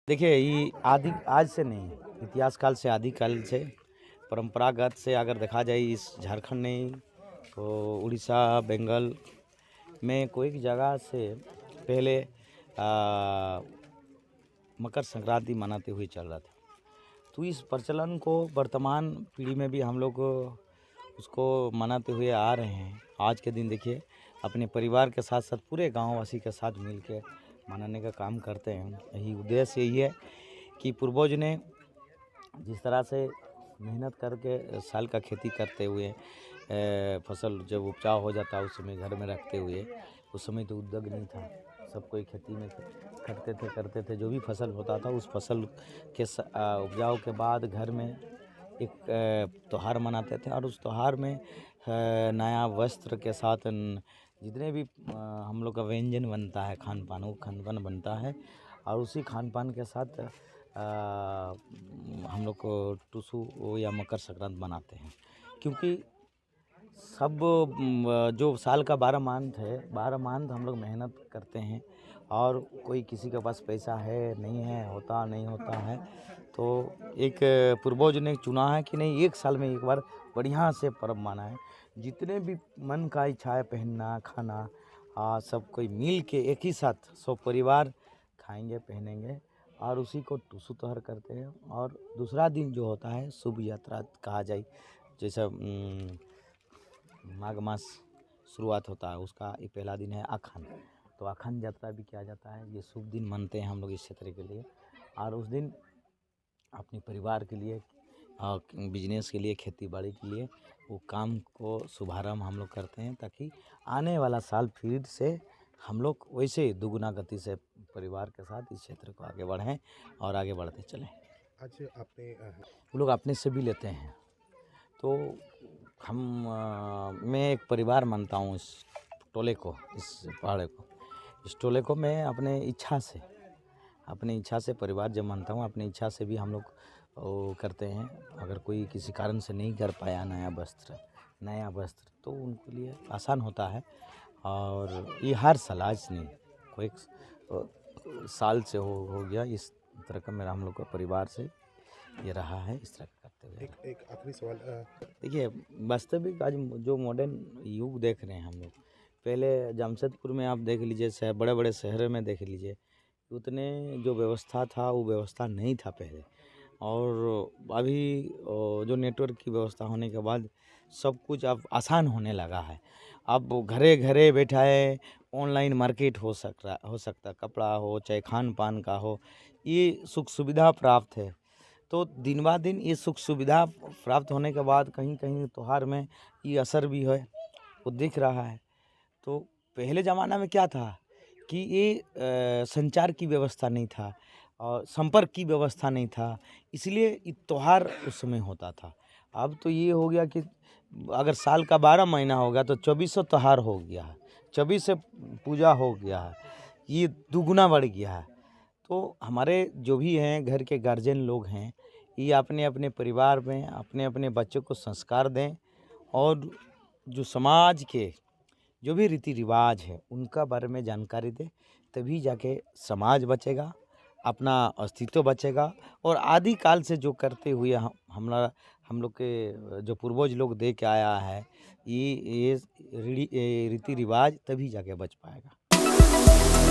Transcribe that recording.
देखिए, ये आदि आज से नहीं, इतिहास काल से, आदि काल से, परंपरागत से अगर देखा जाए इस झारखंड नहीं तो उड़ीसा, बंगाल में कोई भी जगह से पहले मकर संक्रांति मनाते हुए चल रहा था। तो इस प्रचलन को वर्तमान पीढ़ी में भी हम लोग उसको मनाते हुए आ रहे हैं। आज के दिन देखिए अपने परिवार के साथ साथ पूरे गाँववासी के साथ मिल के मनाने का काम करते हैं। यही उद्देश्य यही है कि पूर्वज ने जिस तरह से मेहनत करके साल का खेती करते हुए फसल जब उपजाऊ हो जाता उस समय घर में रखते हुए, उस समय तो उद्योग नहीं था, सब कोई खेती में करते थे। जो भी फसल होता था उस फसल के उपजाऊ के बाद घर में एक त्यौहार मनाते थे और उस त्यौहार में नया वस्त्र के साथ जितने भी हम लोग का व्यंजन बनता है, खान पान, वो खान पान बनता है और उसी खान पान के साथ हम लोग को टुसू या मकर संक्रांति मनाते हैं। क्योंकि सब जो साल का 12 मंथ है, 12 मंथ हम लोग मेहनत करते हैं और कोई किसी के पास पैसा है नहीं है, होता नहीं होता है, तो एक पूर्वज ने चुना है कि नहीं एक साल में एक बार बढ़िया से पर्व मनाएं। जितने भी मन का इच्छा है पहनना खाना, सब कोई मिल के एक ही साथ सब परिवार खाएंगे पहनेंगे और उसी को टुसू त्योहार करते हैं। और दूसरा दिन जो होता है शुभ यात्रा कहा जाए, जैसे माघ मास शुरुआत होता है उसका ये पहला दिन है आखन, तो आखन यात्रा भी किया जाता है। ये शुभ दिन मानते हैं हम लोग इस क्षेत्र के लिए और उस दिन अपने परिवार के लिए बिजनेस के लिए, खेती बाड़ी के लिए वो काम को शुभारंभ हम लोग करते हैं ताकि आने वाला साल फिर से हम लोग वैसे दुगुना गति से परिवार के साथ इस क्षेत्र को आगे बढ़ें और आगे बढ़ते चलें। आज आपने वो लोग अपने से भी लेते हैं, तो हम मैं एक परिवार मानता हूँ इस टोले को, इस पहाड़ को, इस टोले को मैं अपने इच्छा से परिवार जब मानता हूँ, अपनी इच्छा से भी हम लोग वो करते हैं। अगर कोई किसी कारण से नहीं कर पाया नया वस्त्र तो उनके लिए आसान होता है। और ये हर साल आज नहीं, कोई साल से हो गया इस तरह का मेरा हम लोग का परिवार से ये रहा है, इस तरह का करते हुए। एक आखिरी सवाल, देखिए वास्तविक आज जो मॉडर्न युग देख रहे हैं हम लोग, पहले जमशेदपुर में आप देख लीजिए, बड़े बड़े शहरों में देख लीजिए, उतने जो व्यवस्था था वो व्यवस्था नहीं था पहले। और अभी जो नेटवर्क की व्यवस्था होने के बाद सब कुछ अब आसान होने लगा है। अब घरे घरे बैठाए ऑनलाइन मार्केट हो सकता, कपड़ा हो चाहे खान पान का हो, ये सुख सुविधा प्राप्त है। तो दिन ब दिन ये सुख सुविधा प्राप्त होने के बाद कहीं कहीं त्यौहार में ये असर भी है, वो दिख रहा है। तो पहले ज़माना में क्या था कि ये संचार की व्यवस्था नहीं था और संपर्क की व्यवस्था नहीं था, इसलिए ये त्यौहार उस समय होता था। अब तो ये हो गया कि अगर साल का 12 महीना होगा तो 2400 त्यौहार हो गया है, 24 से पूजा हो गया है, ये दुगुना बढ़ गया है। तो हमारे जो भी हैं घर के गार्जियन लोग हैं, ये अपने अपने परिवार में अपने अपने बच्चों को संस्कार दें और जो समाज के जो भी रीति रिवाज है उनका बारे में जानकारी दें, तभी जाके समाज बचेगा, अपना अस्तित्व बचेगा। और आदि काल से जो करते हुए हम लोग के जो पूर्वज लोग दे के आया है, ये रीति रिवाज तभी जाके बच पाएगा।